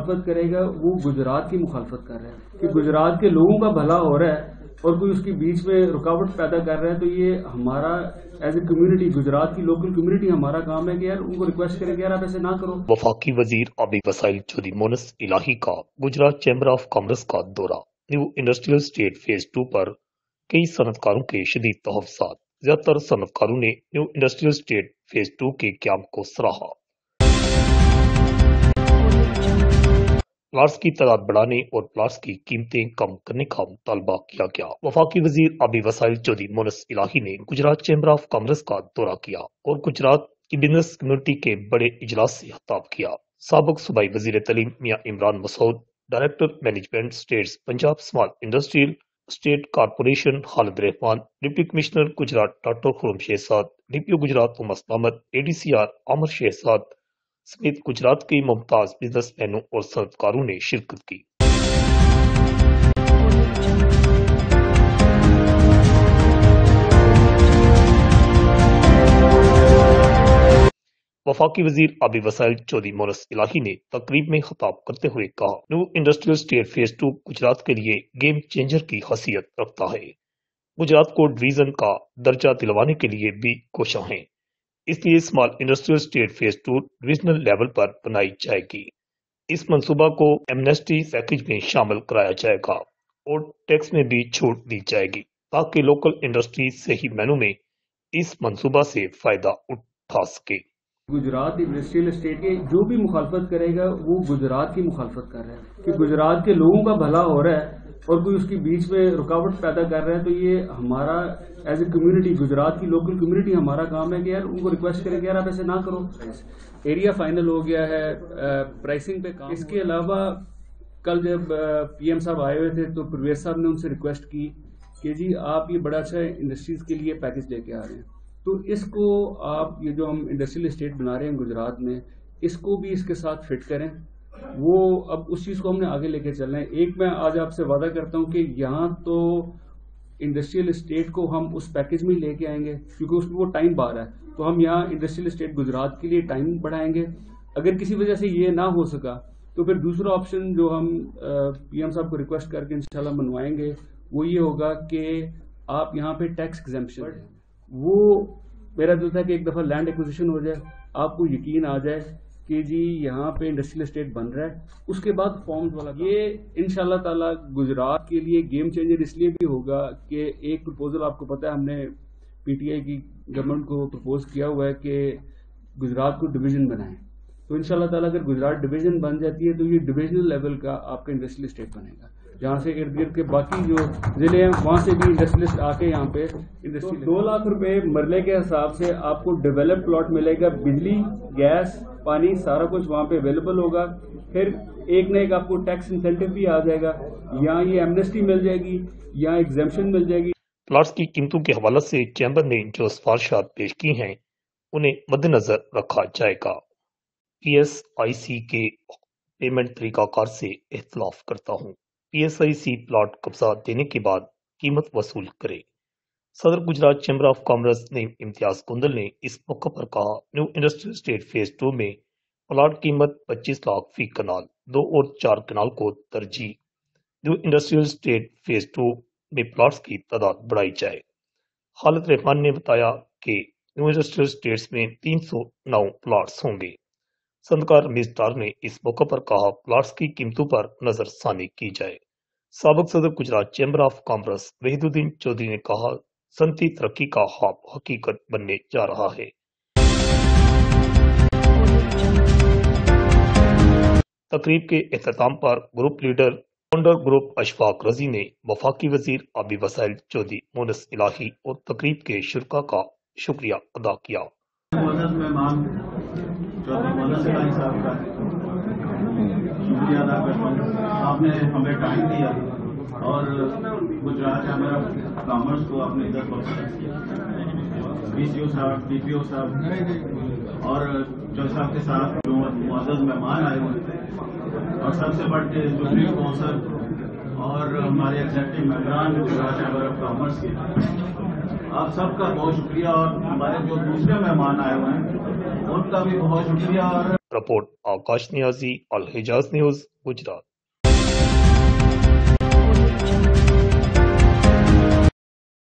مخالفت کرے گا وہ گجرات کی مخالفت کر رہا ہے کہ گجرات کے لوگوں کا بھلا ہو رہا ہے اور کوئی اس کے بیچ میں رکاوٹ پیدا کر رہا ہے. تو یہ ہمارا ایز اے کمیونٹی، گجرات کی لوکل کمیونٹی، ہمارا کام ہے کہ یار ان کو ریکویسٹ کرے کہ یار آپ ایسے نہ کرو. وفاقی وزیر آبی وسائل چودھری مونس الہی کا گجرات چیمبر آف کامرس کا دورہ. نیو انڈسٹریل اسٹیٹ فیز 2 پر کئی صنعتکاروں کے شدید تحفظات. زیادہ تر صنعتکاروں نے نیو انڈسٹریل اسٹیٹ فیز 2 کے قیام کو سراہا. پلاٹس کی تعداد بڑھانے اور پلاٹس کی قیمتیں کم کرنے کا مطالبہ کیا گیا. وفاقی وزیر آبی وسائل چودھری مونس الہی نے گجرات چیمبر آف کامرس کا دورہ کیا اور گجرات کی بزنس کمیونٹی کے بڑے اجلاس سے خطاب کیا. سابق صوبائی وزیر تعلیم میاں Imran Masood, director management estates Punjab small industrial estate corporation Khalid Rehman, deputy commissioner Gujrat doctor Khurram Shahzad, D P O Gujrat امس Muhammad, A D C R Amir Shahzad سمیت گجرات کے ممتاز بزنس مینوں اور صنعتکاروں نے شرکت کی. وفاقی وزیر آبی وسائل چودھری مونس الہی نے تقریب میں خطاب کرتے ہوئے کہا، new industrial estate phase 2 Gujarat کے لیے گیم چینجر کی حیثیت رکھتا ہے. گجرات کو ڈویژن کا درجہ دلوانے کے لیے بھی کوشاں ہیں. اس لیے small industrial estate phase 2 divisional level پر بنائی جائے گی. اس منصوبہ کو ایمنیسٹی پیکج میں شامل کرایا جائے گا اور ٹیکس میں بھی چھوٹ دی جائے گی تاکہ لوکل انڈسٹری صحیح معنوں میں اس منصوبہ سے فائدہ اٹھا سکے. گجرات انڈسٹریل اسٹیٹ کے جو بھی مخالفت کرے گا وہ گجرات کی مخالفت کر رہا ہے کہ گجرات کے لوگوں کا بھلا ہو رہا ہے اور کوئی اس کے بیچ میں رکاوٹ پیدا کر رہا ہے. تو یہ ہمارا ایز اے کمیونٹی، گجرات کی لوکل کمیونٹی، ہمارا کام ہے کہ یار ان کو ریکویسٹ کرے کہ یار آپ ایسے نہ کرو. ایریا فائنل ہو گیا ہے، پرائسنگ پہ کام. اس کے علاوہ کل جب پی ایم صاحب آئے ہوئے تھے تو پرویز صاحب نے ان سے ریکویسٹ کی کہ جی آپ یہ بڑا اچھا انڈسٹریز کے لیے پیکج لے کے آ رہے ہیں، تو اس کو آپ یہ جو ہم انڈسٹریل اسٹیٹ بنا رہے ہیں گجرات میں، اس کو بھی اس کے ساتھ فٹ کریں. وہ اب اس چیز کو ہم نے آگے لے کے چلنا ہے. ایک میں آج آپ سے وعدہ کرتا ہوں کہ یہاں تو انڈسٹریل اسٹیٹ کو ہم اس پیکج میں لے کے آئیں گے کیونکہ اس میں وہ ٹائم بار ہے، تو ہم یہاں انڈسٹریل اسٹیٹ گجرات کے لیے ٹائم بڑھائیں گے. اگر کسی وجہ سے یہ نہ ہو سکا تو پھر دوسرا آپشن جو ہم پی ایم صاحب کو ریکویسٹ کر کے انشاءاللہ منوائیں گے وہ یہ ہوگا کہ آپ یہاں پہ ٹیکس ایگزمپشن ہے. وہ میرا دل تھا کہ ایک دفعہ لینڈ ایکوزیشن ہو جائے، آپ کو یقین آ جائے کہ جی یہاں پہ انڈسٹریل اسٹیٹ بن رہا ہے، اس کے بعد فارمز والا. یہ انشاءاللہ تعالی گجرات کے لیے گیم چینجر اس لیے بھی ہوگا کہ ایک پرپوزل آپ کو پتا ہے ہم نے پی ٹی آئی کی گورنمنٹ کو پرپوز کیا ہوا ہے کہ گجرات کو ڈویژن بنائیں. تو انشاءاللہ تعالی اگر گجرات ڈویژن بن جاتی ہے تو یہ ڈویژنل لیول کا آپ کا انڈسٹریل اسٹیٹ بنے گا، جہاں سے ارد گرد کے باقی جو ضلع ہیں وہاں سے بھی انڈسٹریلسٹ آ کے یہاں پہ انڈسٹری. 2 لاکھ روپے مرلے کے حساب سے آپ کو ڈیولپ پلاٹ ملے گا، بجلی، گیس، پانی سارا کچھ وہاں پہ اویلیبل ہوگا. پھر ایک نہ ایک آپ کو ٹیکس انسینٹو بھی آ جائے گا، یہاں یہ ایمنیسٹی مل جائے گی، یہاں ایگزمپشن مل جائے گی. پلاٹس کی قیمتوں کے حوالے سے چیمبر نے جو سفارشات پیش کی ہیں انہیں مد نظر رکھا جائے گا. پی ایس آئی سی کے پیمنٹ طریقہ کار سے اختلاف کرتا ہوں. P S I C plot قبضہ دینے کے بعد قیمت وصول کرے. صدر گجرات چیمبر آف کامرس نعیم امتیاز گندل نے اس موقع پر کہا، نیو انڈسٹریل اسٹیٹ فیز 2 میں پلاٹ قیمت 25 لاکھ فی کنال 2 اور 4 کنال کو ترجیح. نیو انڈسٹریل اسٹیٹ فیز 2 میں پلاٹس کی تعداد بڑھائی جائے. خالد رحمان نے بتایا کہ نیو انڈسٹریل اسٹیٹس میں 309 پلاٹس ہوں گے. صنعتکار رمیز ڈار نے اس موقع پر کہا، پلاٹس کی قیمتوں پر نظر ثانی کی جائے. سابق صدر Gujarat chamber of commerce Waheeduddin Chaudhry نے کہا، صنعتی ترقی کا خواب حقیقت بننے جا رہا ہے. تقریب کے اختتام پر group leader founder group Ashfaq Razi نے وفاقی وزیر آبی وسائل چودھری مونس الہی اور تقریب کے شرکاء کا شکریہ ادا کیا. چودھری مونس الہی صاحب کا شکریہ ادا کرتا ہوں، آپ نے ہمیں ٹائم دیا اور گجرات چیمبر آف کامرس کو آپ نے ادھر پہنچا کیا. ڈی سی او صاحب، ڈی پی او صاحب اور چودھری صاحب کے ساتھ جو معزز مہمان آئے ہوئے تھے، اور سب سے بڑھ کے جو کونسل اور ہمارے ایگزیکٹو ممبران گجرات چیمبر آف کامرس کے، آپ سب کا بہت شکریہ، اور ہمارے جو دوسرے مہمان آئے ہوئے ہیں ان کا بھی بہت شکریہ. اور رپورٹ آکاش نیازی، الحجاز نیوز، گجرات.